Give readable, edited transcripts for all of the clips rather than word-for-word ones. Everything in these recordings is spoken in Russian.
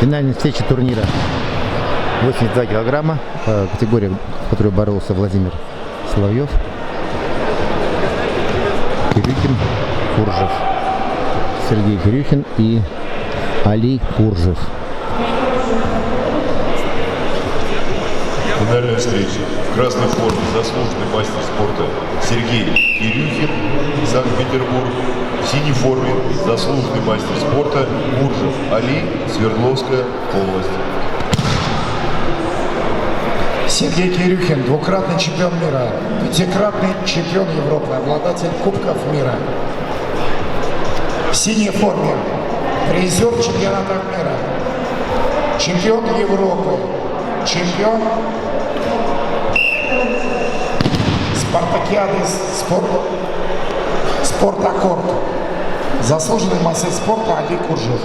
Финальная встреча турнира. 82 килограмма. Категория, в которой боролся Владимир Соловьев. Кирюхин, Куржев. Сергей Кирюхин и Али Куржев. Финальная встреча. В красной форме заслуженный мастер спорта Сергей Кирюхин, Санкт-Петербург. В синей форме заслуженный мастер спорта Куржев Али, Свердловская область. Сергей Кирюхин, двукратный чемпион мира, пятикратный чемпион Европы, обладатель Кубков мира. В синей форме призер чемпионата мира, чемпион Европы, чемпион спартакиады спорт-аккорд, заслуженный мастер спорта Али Куржев.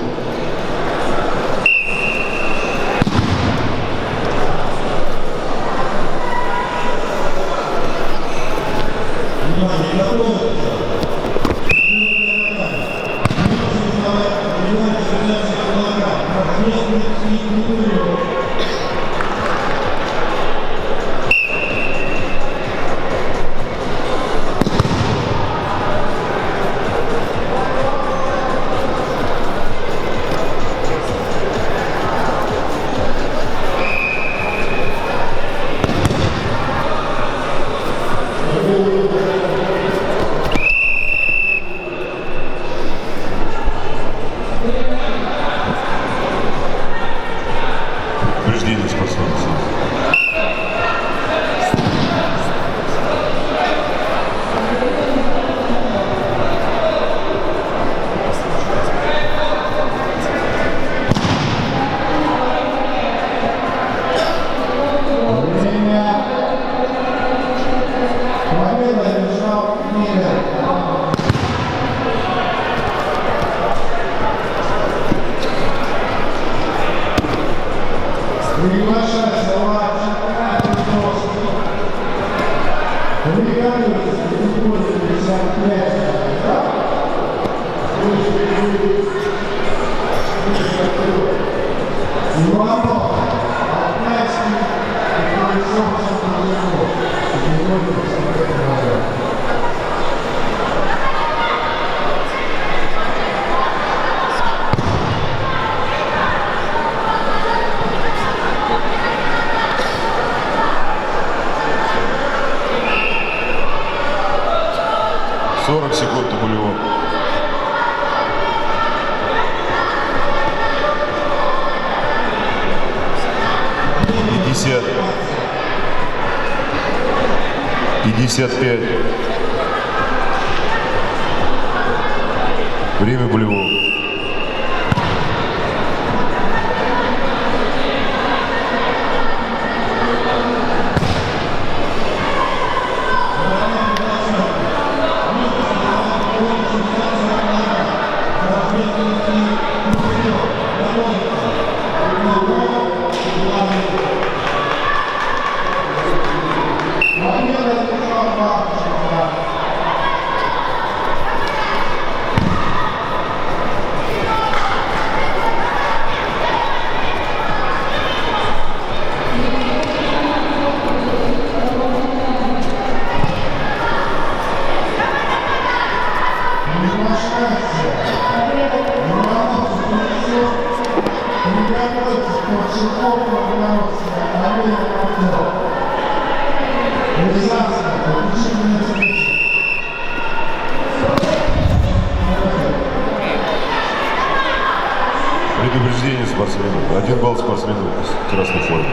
Повреждение спортсмена. Секунд до нулевого. 50. 55. Время болевого. Предупреждение спортсмену. 1 балл спортсмену в красной форме.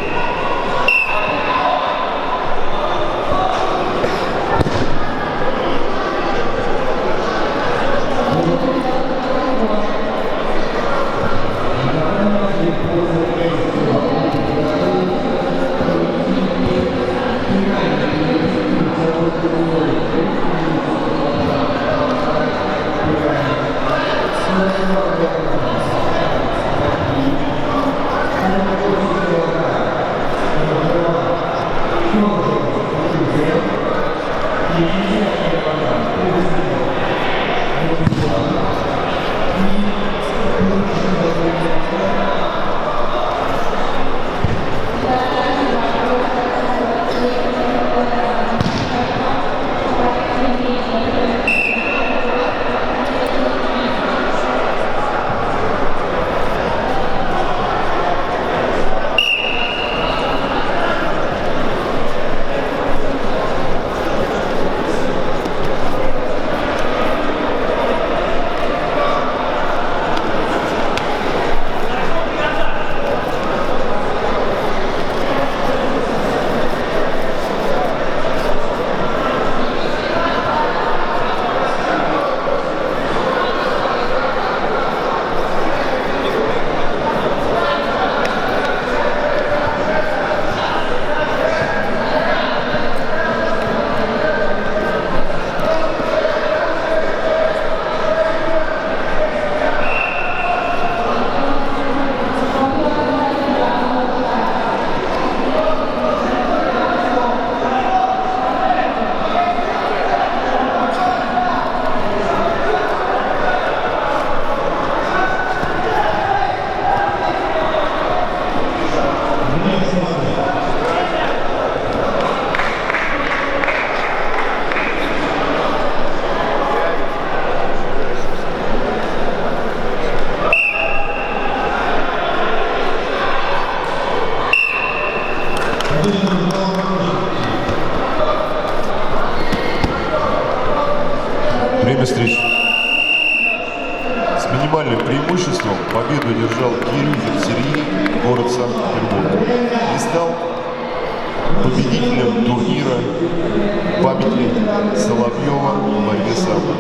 минимальным преимуществом победу одержал Кирюхин Сергей, город Санкт-Петербург, и стал победителем турнира памяти Соловьева в борьбе самбо.